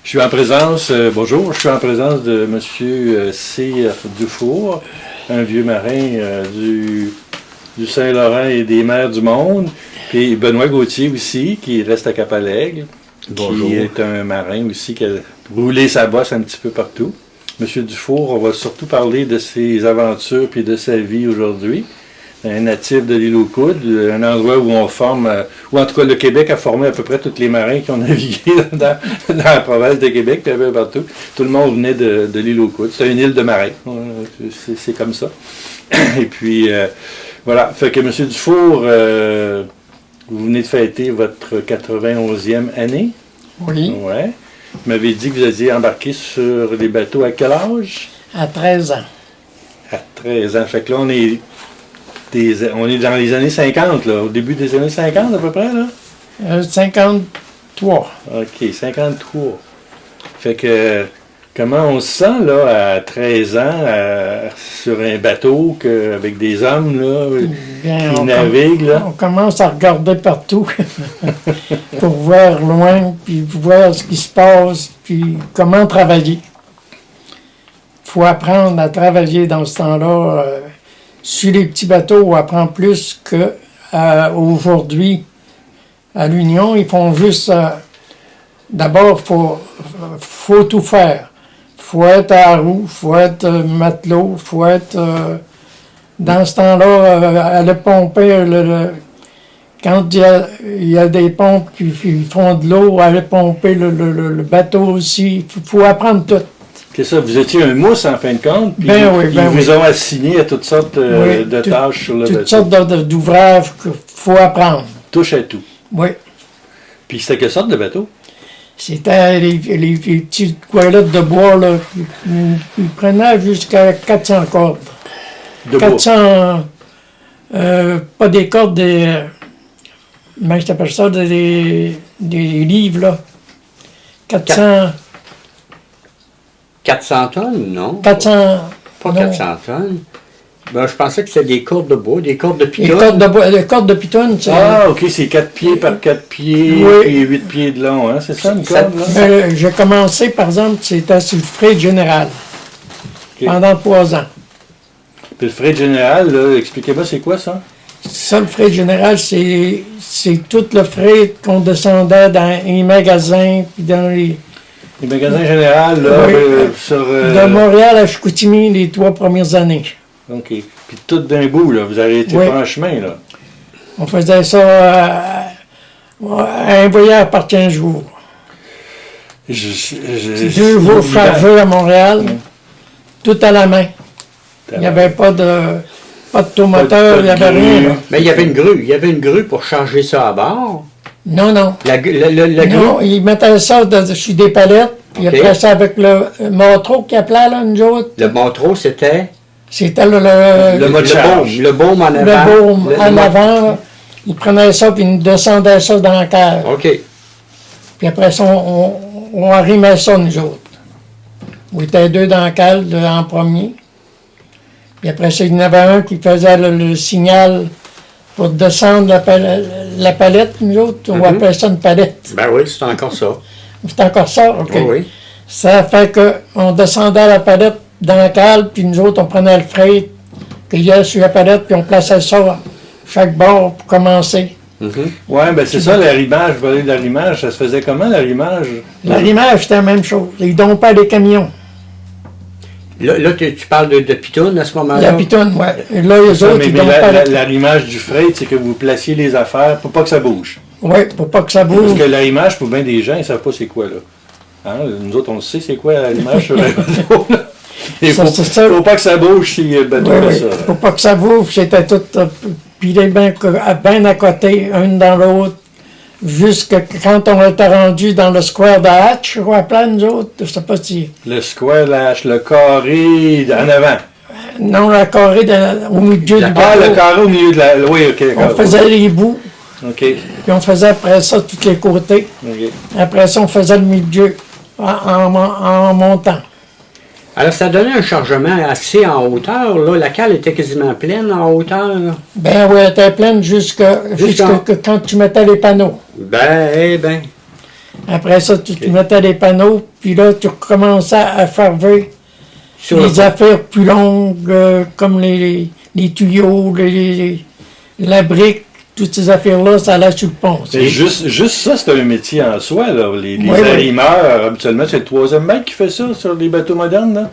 Je suis en présence, bonjour, je suis en présence de M. Cyr Dufour, un vieux marin du Saint-Laurent et des mers du monde. Puis Benoît Gauthier aussi, qui reste à Cap-à-l'Aigle, qui est un marin aussi, qui a roulé sa bosse un petit peu partout. M. Dufour, on va surtout parler de ses aventures puis de sa vie aujourd'hui. Un natif de l'île aux Coudes, un endroit où on forme, ou en tout cas le Québec a formé à peu près tous les marins qui ont navigué dans la province de Québec, puis un peu partout. Tout le monde venait de l'île aux Coudes. C'est une île de marins, c'est comme ça. Et puis, voilà, fait que M. Dufour, vous venez de fêter votre 91e année. Oui. Ouais. Vous m'avez dit que vous aviez embarqué sur les bateaux à quel âge? À 13 ans. À 13 ans. Fait que là, on est dans les années 50, là, au début des années 50 à peu près, là? 53. OK, 53. Fait que, comment on se sent, là, à 13 ans, sur un bateau, avec des hommes, là, qui naviguent, là? On commence à regarder partout pour voir loin, puis voir ce qui se passe, puis comment travailler. Il faut apprendre à travailler dans ce temps-là. Sur les petits bateaux, on apprend plus qu'aujourd'hui. À l'Union, ils font juste... D'abord, faut tout faire. Faut être à la roue, faut être matelot, faut être... dans ce temps-là, aller pomper... quand il y a des pompes qui font de l'eau, aller pomper le bateau aussi. Il faut apprendre tout. C'est ça, vous étiez un mousse en fin de compte, puis ils vous ont assigné à toutes sortes de tâches sur le bateau. Toutes sortes d'ouvrages qu'il faut apprendre. Touche à tout. Oui. Puis c'était quelle sorte de bateau? C'était les petites toilettes de bois, là, qui prenaient jusqu'à 400 cordes. De 400, pas des cordes, mais je t'appelle ça des livres, là. 400 tonnes, non? 400... Pas 400 tonnes. Ben, je pensais que c'était des cordes de bois, des cordes de piton. Les cordes de piton, c'est... Ah, OK, c'est 4 pieds par 4 pieds, et 8 pieds de long, hein? C'est ça, une corde, là? J'ai commencé, par exemple, c'était sur le freight général, pendant 3 ans. Puis le freight général, là, expliquez-moi, c'est quoi ça? Ça, le freight général, c'est tout le freight qu'on descendait dans les magasins, puis dans les... Les magasins généraux, là, oui, de Montréal à Chicoutimi, les 3 premières années. OK. Puis tout d'un bout, là, vous avez été pas en chemin, là. On faisait ça un voyage par 15 jours. 2 jours chargés à Montréal, tout à la main. Il n'y avait pas de tomoteur, il n'y avait rien. Là. Mais il y avait une grue pour charger ça à bord. Non, non. La grue? Non, ils mettaient ça sur des palettes, puis après ça avec le mâtreau qui appelait, là, nous autres. Le mâtreau, c'était? C'était le baume en avant. Le baume en avant. Ils prenaient ça, puis ils descendaient ça dans la cave. OK. Puis après ça, on arrimait ça, nous autres. On était 2 dans la cale en premier. Puis après ça, il y en avait un qui faisait le signal pour descendre la palette, nous autres. On appelait ça une palette. Ben oui, c'est encore ça. C'est encore ça? OK. Oui, oui. Ça fait qu'on descendait la palette dans la cale, puis nous autres, on prenait le freight qu'il y a sur la palette, puis on plaçait ça chaque bord pour commencer. Oui, ben c'est ça, l'arrimage, voler de l'arrimage. Ça se faisait comment, l'arrimage? L'arrimage, c'était la même chose. Ils dompaient les camions. Là tu parles de piton à ce moment-là? La pitonne, oui. Et là, les autres, ils dompaient l'arrimage du freight, c'est que vous placiez les affaires pour pas que ça bouge. Oui, pour pas que ça bouge. Parce que l'arrimage, pour bien des gens, ils ne savent pas c'est quoi, là. Hein? Nous autres, on le sait, c'est quoi l'arrimage sur un bateau, là. Il faut pas que ça bouge si le bateau fait ça. Faut pas que ça bouge, c'était tout pilé bien à côté, un dans l'autre. Jusque quand on était rendu dans le square de hatch, je crois, plein nous autres, je sais pas si... Le square de hatch, le carré en avant. Non, le carré au milieu du bateau. Ah, le carré au milieu de la... Oui, OK. On faisait les bouts. OK. Puis on faisait après ça tous les côtés. OK. Après ça, on faisait le milieu en montant. Alors, ça donnait un chargement assez en hauteur, là. La cale était quasiment pleine en hauteur. Ben oui, elle était pleine jusque quand tu mettais les panneaux. Ben. Après ça, tu mettais les panneaux, puis là, tu recommençais à ferver les affaires plus longues, comme les tuyaux, la brique, toutes ces affaires-là, ça allait sur le pont. Mais juste ça, c'est un métier en soi. Là. Les arrimeurs, habituellement, c'est le 3e mec qui fait ça sur les bateaux modernes. Là.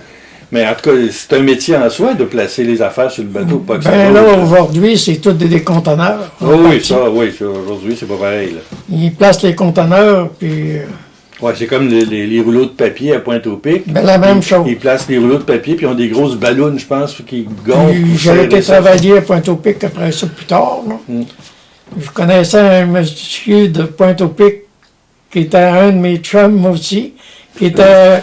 Mais en tout cas, c'est un métier en soi de placer les affaires sur le bateau. Pas que aujourd'hui, c'est tout des conteneurs. Oui, aujourd'hui, c'est pas pareil. Là. Ils placent les conteneurs, puis... Oui, c'est comme les rouleaux de papier à Pointe-au-Pic. Ben, la même chose. Ils placent les rouleaux de papier, puis ils ont des grosses ballons, je pense, qui gonflent. J'avais été travailler à Pointe-au-Pic après ça plus tard. Je connaissais un monsieur de Pointe-au-Pic qui était un de mes chums aussi, qui était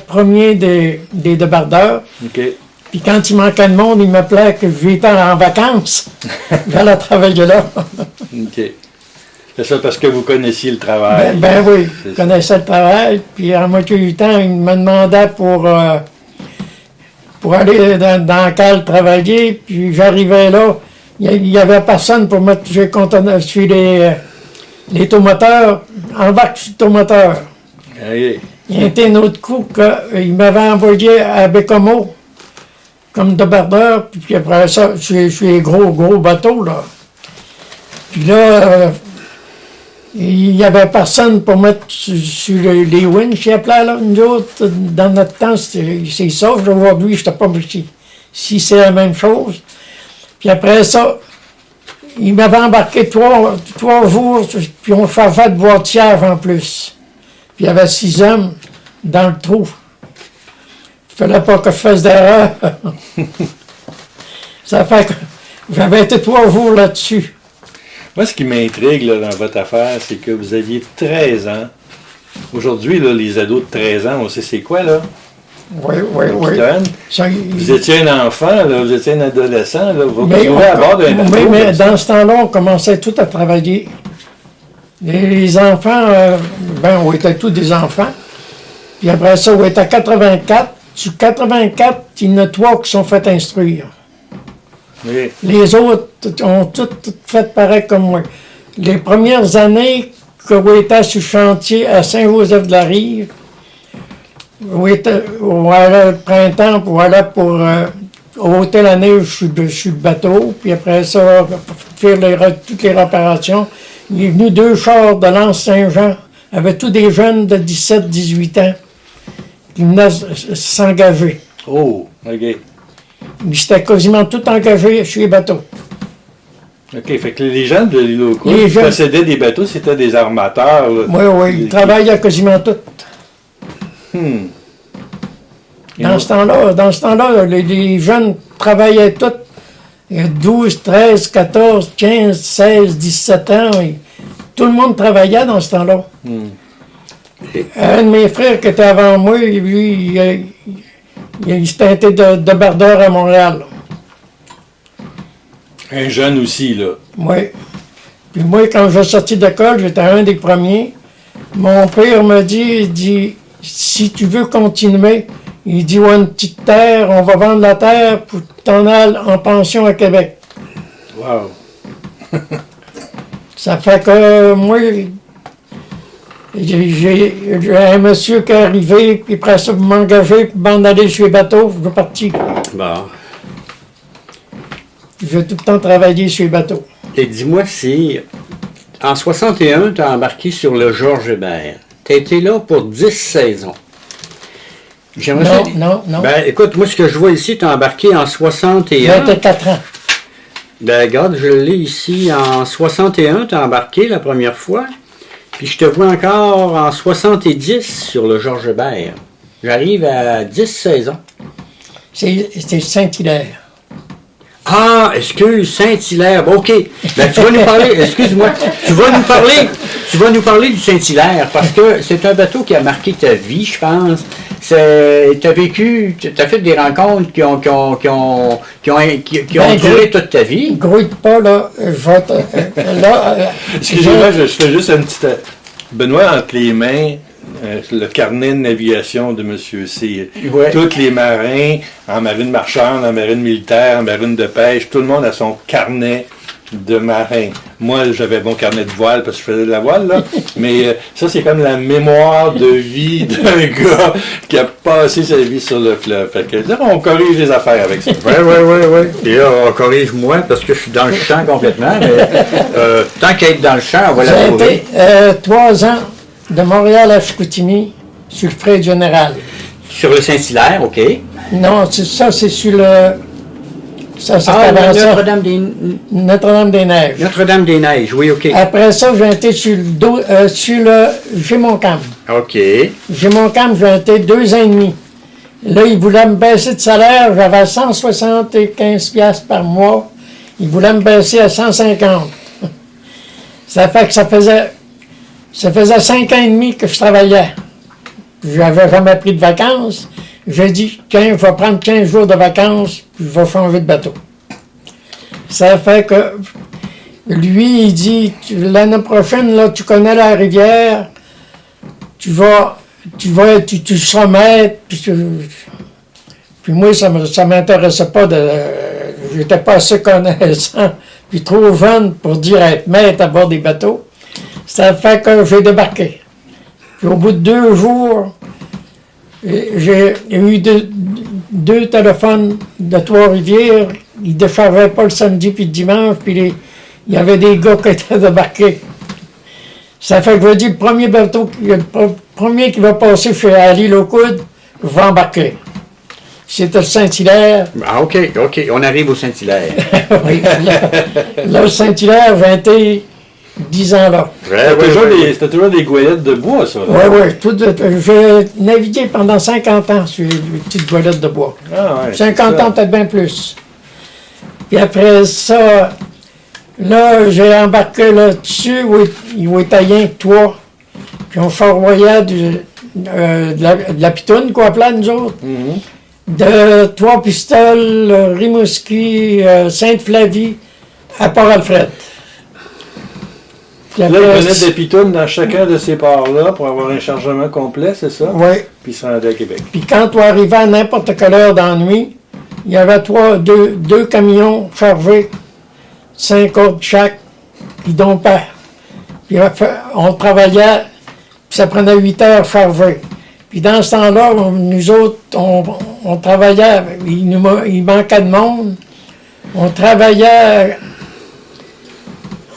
premier des débardeurs. Okay. Puis quand il manquait de monde, il m'appelait que j'étais en vacances. J'allais travailler là. OK. C'est ça parce que vous connaissiez le travail. Ben oui, je connaissais le travail. Puis en moitié du temps, il me demandait pour aller dans la cale travailler. Puis j'arrivais là, il n'y avait personne pour mettre sur les tomoteurs. Embarque sur le tomoteur. Okay. Il y a été un autre coup qu'il m'avait envoyé à Bécomo comme débardeur. Puis après ça, sur les gros bateaux, là. Puis là... il n'y avait personne pour mettre sur les winches, il appelait là, nous autres, dans notre temps, c'est ça. Aujourd'hui, je ne sais pas si c'est la même chose. Puis après ça, il m'avait embarqué 3 jours, puis on faisait de boîtière en plus. Puis il y avait 6 hommes dans le trou. Il ne fallait pas que je fasse d'erreur. Ça fait que j'avais été 3 jours là-dessus. Moi, ce qui m'intrigue là, dans votre affaire, c'est que vous aviez 13 ans. Aujourd'hui, là, les ados de 13 ans, on sait c'est quoi, là? Oui. Vous étiez un enfant, là, vous étiez un adolescent, là, vous vous à bord d'un bateau. Mais dans ce temps-là, on commençait tout à travailler. Les enfants, on était tous des enfants. Puis après ça, on était à 84. Sur 84, il y en a 3 qui sont fait instruire. Oui. Les autres ont tout fait pareil comme moi. Les premières années que on était sur le chantier à Saint-Joseph-de-la-Rive, on allait le printemps pour aller pour ôter la neige sur le bateau, puis après ça, faire toutes les réparations. Il est venu 2 chars de l'Anse Saint-Jean, avec tous des jeunes de 17-18 ans qui venaient s'engager. Oh, OK. Ils étaient quasiment tout engagés sur les bateaux. OK, fait que les gens de l'île qui possédaient des bateaux, c'était des armateurs. Là, oui, ils travaillaient quasiment tous. Dans ce temps-là, les jeunes travaillaient tous. 12, 13, 14, 15, 16, 17 ans. Tout le monde travaillait dans ce temps-là. Un de mes frères qui était avant moi, lui, il s'était été débardeur à Montréal. Un jeune aussi, là. Oui. Puis moi, quand je suis sorti d'école, j'étais un des premiers. Mon père me dit, si tu veux continuer, il dit, ouais, une petite terre, on va vendre la terre pour t'en aller en pension à Québec. Wow. Ça fait que moi, j'ai un monsieur qui est arrivé, puis après ça, vous m'engagez pour m'en aller sur les bateaux, je suis parti. Bon. J'ai tout le temps travaillé sur les bateaux. Et dis-moi si, en 61, tu as embarqué sur le Georges Hébert. Tu as été là pour 10 saisons. Non. Ben, écoute, moi, ce que je vois ici, tu as embarqué en 61. 24 ans. Ben, regarde, je l'ai ici. En 61, tu as embarqué la première fois. Puis je te vois encore en 70 sur le Georges Hébert. J'arrive à 10 saisons. C'est Saint-Hilaire. Ah, excuse, Saint-Hilaire. Bon, OK. Ben, tu vas nous parler, excuse-moi, tu vas nous parler du Saint-Hilaire, parce que c'est un bateau qui a marqué ta vie, je pense. Tu as fait des rencontres qui ont duré toute ta vie. Grouille pas, là, Excusez-moi, je fais juste un petit... Benoît, entre les mains, le carnet de navigation de M. C. Ouais. Tous les marins, en marine marchande, en marine militaire, en marine de pêche, tout le monde a son carnet de marin. Moi, j'avais mon carnet de voile parce que je faisais de la voile, là. Mais ça, c'est comme la mémoire de vie d'un gars qui a passé sa vie sur le fleuve. Fait que là, on corrige les affaires avec ça. Oui. Et là, on corrige moi parce que je suis dans le champ complètement. Mais tant qu'à être dans le champ, on va la J'ai trouver. été 3 ans de Montréal à Chicoutimi sur le frais général. Sur le Saint-Hilaire, OK. Non, c'est sur le... Ça, c'est Ah, avant ça. Notre-Dame-des-Neiges. Notre-Dame-des-Neiges. Oui, OK. Après ça, j'ai été sur le Gémoncam. OK. Gémoncam, j'ai été 2 ans et demi. Là, ils voulaient me baisser de salaire. J'avais 175$ par mois. Ils voulaient me baisser à 150. Ça fait que ça faisait 5 ans et demi que je travaillais. Je n'avais jamais pris de vacances. J'ai dit, tiens, je vais prendre 15 jours de vacances, puis je vais changer de bateau. Ça fait que lui, il dit, l'année prochaine, là, tu connais la rivière, tu seras maître, puis moi, ça m'intéressait pas j'étais pas assez connaissant, puis trop jeune pour dire être maître à bord des bateaux. Ça fait que j'ai débarqué. Puis au bout de 2 jours, j'ai eu 2 téléphones de Trois-Rivières. Ils ne déchargeaient pas le samedi puis le dimanche, puis il y avait des gars qui étaient débarqués. Ça fait que je dis, le premier qui va passer chez Ali Lockwood, je vais embarquer. C'était le Saint-Hilaire. Ah, OK. On arrive au Saint-Hilaire. Oui, là, le Saint-Hilaire, j'ai été 10 ans là. C'était toujours des goélettes de bois, ça. Oui. J'ai navigué pendant 50 ans sur les petites goélettes de bois. Ah, ouais, 50 ans, peut-être bien plus. Puis après ça, là, j'ai embarqué là-dessus, où était rien que 3. Puis on fourvoyait de la pitoune, quoi, appelait nous autres. De Trois-Pistoles, Rimouski, Sainte-Flavie, à Port-Alfred. Là, il prenait des pitounes dans chacun de ces ports-là pour avoir un chargement complet, c'est ça? Oui. Puis il se rendait à Québec. Puis quand on arrivait à n'importe quelle heure dans la nuit, il y avait deux camions chargés, 5 autres chaque, qui dompaient. Puis on travaillait, puis ça prenait 8 heures chargées. Puis dans ce temps-là, nous autres, on travaillait, il manquait de monde. On travaillait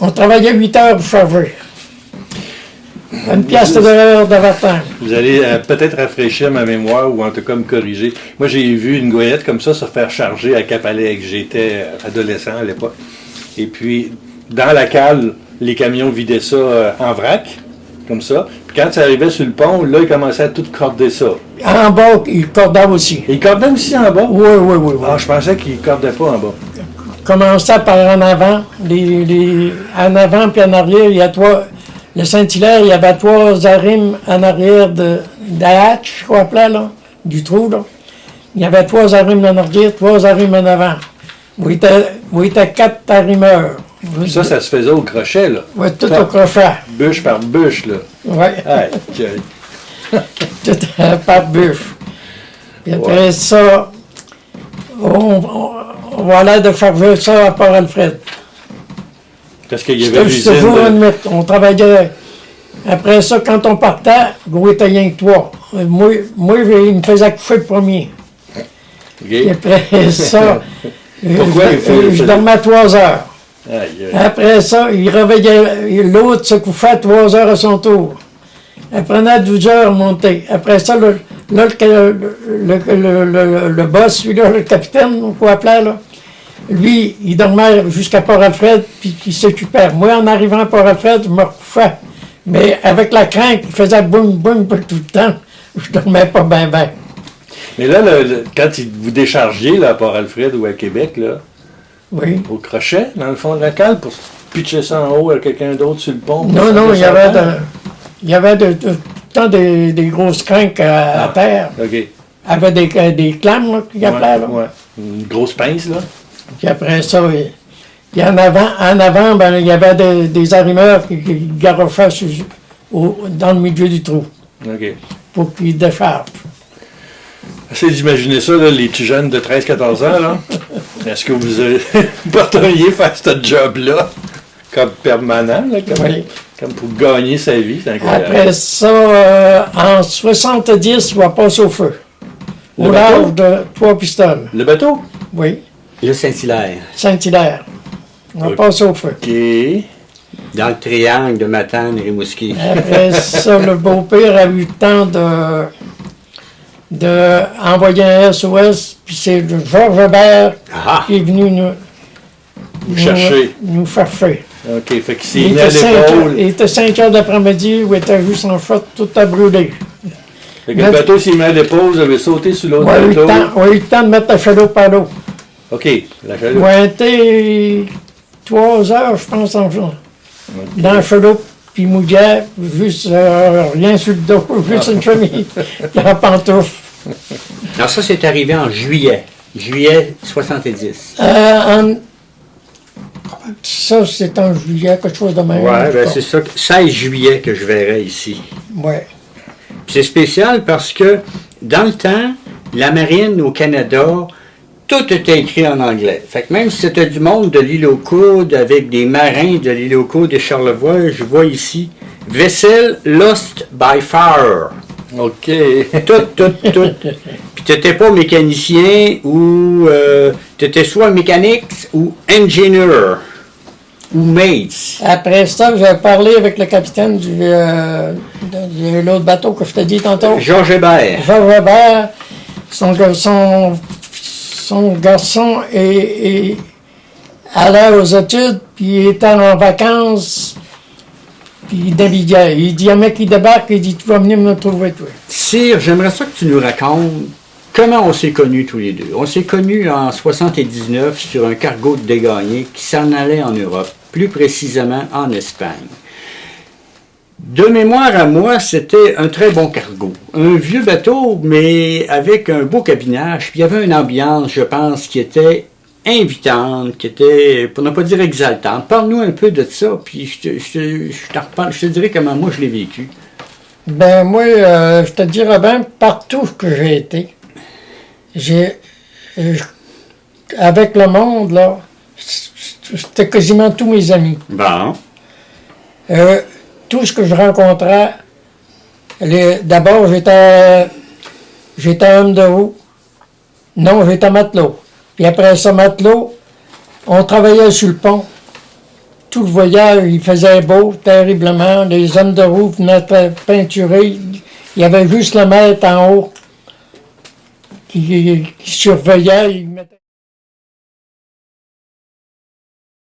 8 heures pour charger. 1 piastre de l'heure d'avertissement. Vous allez peut-être rafraîchir ma mémoire ou en tout cas me corriger. Moi, j'ai vu une goyette comme ça se faire charger à Cap-Aleg. J'étais adolescent à l'époque. Et puis, dans la cale, les camions vidaient ça en vrac, comme ça. Puis quand ça arrivait sur le pont, là, ils commençaient à tout corder ça. En bas, ils cordaient aussi. Et ils cordaient aussi en bas? Oui. Ah, je pensais qu'ils cordaient pas en bas. Commençait par en avant. En avant puis en arrière, il y a le Saint-Hilaire, il y avait 3 arimes en arrière de la hatch, je crois, là, du trou, là. Il y avait 3 arimes en arrière, 3 arimes en avant. Où il était 4 arimeurs. Ça se faisait au crochet, là. Oui, tout au crochet. Bûche par bûche, là. Oui. Tout par bûche. Puis après ça, on va aller de charger ça à Port-Alfred. Parce qu'il y avait C'était toujours une nuit. On travaillait. Après ça, quand on partait, gros était rien que 3. Moi, il me faisait coucher le premier. Okay. Et après ça, Pourquoi je dormais 3 heures. Aïe. Après ça, il réveillait, l'autre se couchait à 3 heures à son tour. Elle prenait 12 heures à monter. Après ça, le boss, celui-là, le capitaine, on peut appeler, là, lui, il dormait jusqu'à Port-Alfred, puis il s'occupait. Moi, en arrivant à Port-Alfred, je me recouchais. Mais avec la crainte, il faisait boum, boum tout le temps. Je dormais pas bien. Mais là, quand vous déchargiez là, à Port-Alfred ou à Québec, là, oui. Au crochet, dans le fond de la cale, pour pitcher ça en haut à quelqu'un d'autre sur le pont? Non, il y avait tout le temps des grosses crinques à terre. OK. Avec des clames, là, qu'il appelait, là. Ouais. Une grosse pince, là. Puis après ça, puis en avant, ben, il y avait des arrimeurs qui garochaient dans le milieu du trou OK. pour qu'ils déchargent. Essayez d'imaginer ça, là, les petits jeunes de 13-14 ans, là. Est-ce que vous porteriez faire ce job-là comme permanent, là, comme pour gagner sa vie? C'est incroyable. Après ça, en 70, on va passer au feu. Au large de 3 pistoles. Le bateau? Oui, Le Saint-Hilaire. Saint-Hilaire. On va passer au feu. OK. Dans le triangle de Matane et Rimouski. Après ça, le beau-père a eu le temps de envoyer un SOS, puis c'est Georges Hébert Ah! qui est venu Chercher. nous faire faire. OK, fait qu'il s'est Il mis à l'épaule. était 5 heures d'après-midi où il était juste en flotte, tout à brûler. Fait que le bateau s'est mis à l'épaule, vous avez sauté sur l'autre On a eu bateau. le temps de mettre la chaloupe à l'eau. OK, la chaloupe. On a été 3 heures, je pense, en fond. Dans la chaloupe, puis mouillait, juste rien sur le dos, juste une chemise, puis la pantoufle. Alors ça, c'est arrivé en juillet. Juillet 70. Ça, c'est en juillet, quelque chose de même. Ouais, ben c'est ça. 16 juillet que je verrai ici. Ouais. Puis c'est spécial parce que dans le temps, la marine au Canada, tout était écrit en anglais. Fait que même si c'était du monde de l'île aux Coudes, avec des marins de l'île aux Coudes et Charlevoix, je vois ici Vessel lost by fire. OK. Tout. Puis t'étais pas mécanicien ou t'étais soit mécanique ou engineer ou mates. Après ça, j'ai parlé avec le capitaine de l'autre bateau que je t'ai dit tantôt. Georges Hébert. Georges Hébert, son garçon allait aux études, puis il était en vacances, puis il naviguait. Il dit, un mec qui débarque, il dit, tu vas venir me trouver, toi. Sire, j'aimerais ça que tu nous racontes comment on s'est connus tous les deux. On s'est connus en 79 sur un cargo de Dégagné qui s'en allait en Europe, plus précisément en Espagne. De mémoire à moi, c'était un très bon cargo. Un vieux bateau, mais avec un beau cabinage. Puis il y avait une ambiance, je pense, qui était invitante, qui était, pour ne pas dire exaltante. Parle-nous un peu de ça, puis je te dirai comment moi je l'ai vécu. Ben moi, je te dirais bien, partout que j'ai été, avec le monde, là, c'était quasiment tous mes amis. Bon. Tout ce que je rencontrais, d'abord j'étais homme de roue. Non, j'étais matelot. Puis après ça, matelot, on travaillait sur le pont. Tout le voyage, il faisait beau, terriblement. Les hommes de roue venaient peinturer. Il y avait juste le maître en haut qui surveillait. Il mettait...